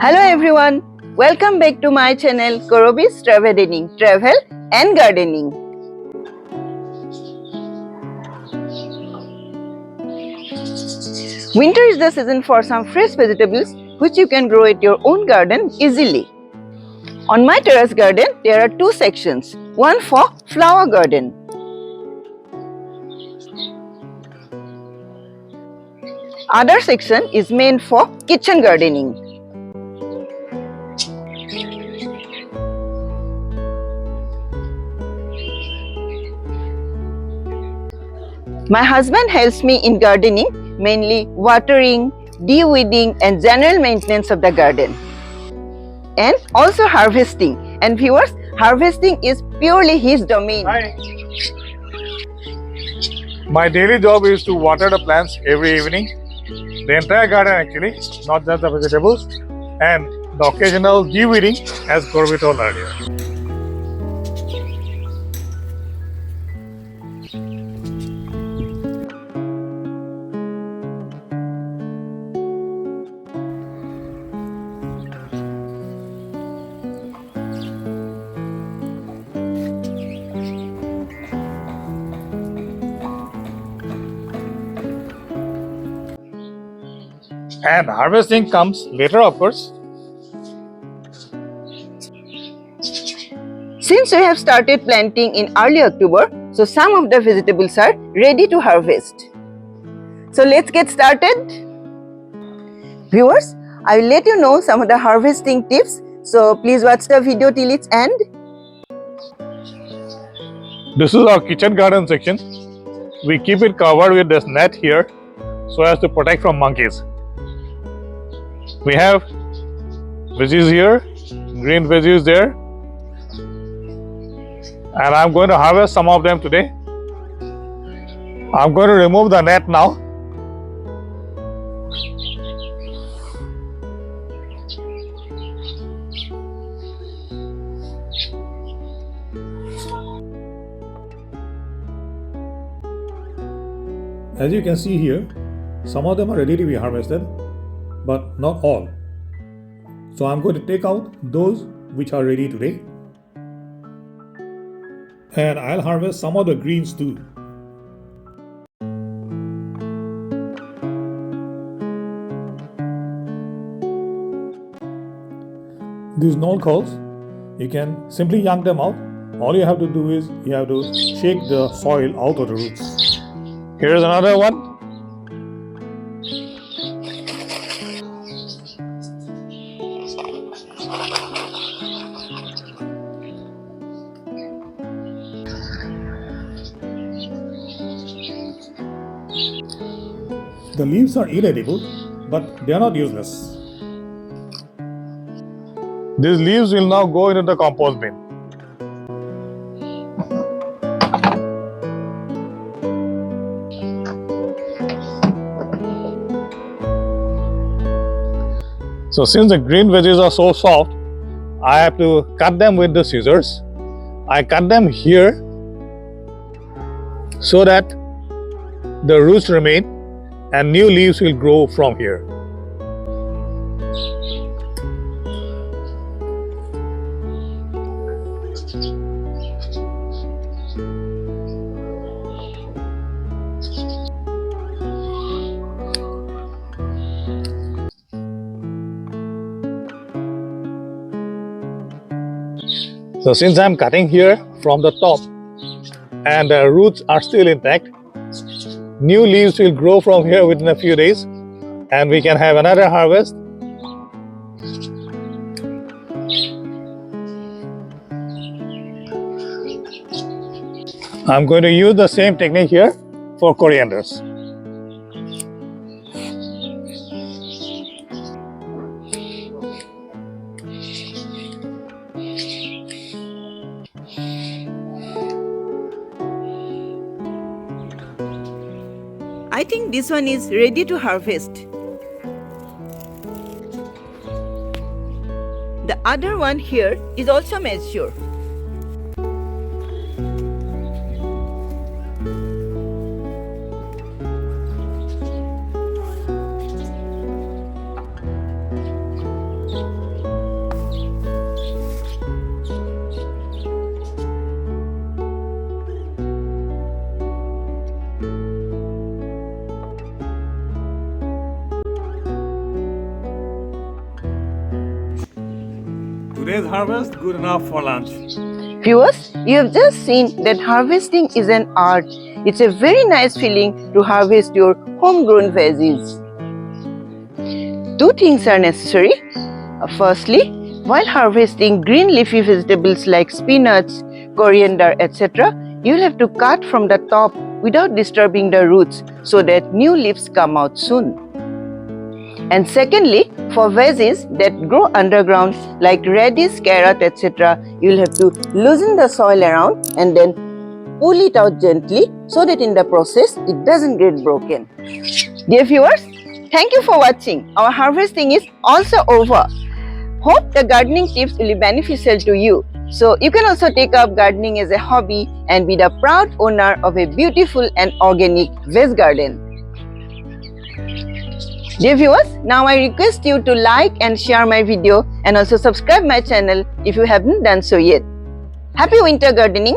Hello everyone, welcome back to my channel Korobi's Travel and Gardening. Winter is the season for some fresh vegetables which you can grow at your own garden easily. On my terrace garden, there are two sections, one for flower garden. Other section is meant for kitchen gardening. My husband helps me in gardening, mainly watering, de-weeding and general maintenance of the garden. And also harvesting. And viewers, harvesting is purely his domain. Hi. My daily job is to water the plants every evening. The entire garden actually, not just the vegetables, and the occasional de-weeding as Gorby told earlier. And harvesting comes later, of course. Since we have started planting in early October, so some of the vegetables are ready to harvest. So let's get started. Viewers, I will let you know some of the harvesting tips. So please watch the video till its end. This is our kitchen garden section. We keep it covered with this net here so as to protect from monkeys. We have veggies here, green veggies there, and I'm going to harvest some of them today. I'm going to remove the net now. As you can see here, some of them are ready to be harvested, but not all. So I'm going to take out those which are ready today, and I'll harvest some of the greens too. These knoll culls, you can simply yank them out. All you have to do is you have to shake the soil out of the roots. Here's another one. The leaves are inedible, but they are not useless. These leaves will now go into the compost bin. So since the green veggies are so soft, I have to cut them with the scissors. I cut them here so that the roots remain and new leaves will grow from here. So since I'm cutting here from the top and the roots are still intact, new leaves will grow from here within a few days and we can have another harvest. I'm going to use the same technique here for corianders. I think this one is ready to harvest. The other one here is also mature. Today's harvest good enough for lunch. Viewers, you have just seen that harvesting is an art. It's a very nice feeling to harvest your homegrown veggies. Two things are necessary. Firstly, while harvesting green leafy vegetables like spinach, coriander, etc., you'll have to cut from the top without disturbing the roots so that new leaves come out soon. And secondly, for veggies that grow underground like radish, carrot, etc., you'll have to loosen the soil around and then pull it out gently so that in the process it doesn't get broken. Dear viewers, thank you for watching. Our harvesting is also over. Hope the gardening tips will be beneficial to you. So you can also take up gardening as a hobby and be the proud owner of a beautiful and organic veg garden. Dear viewers, now I request you to like and share my video and also subscribe my channel if you haven't done so yet. Happy winter gardening!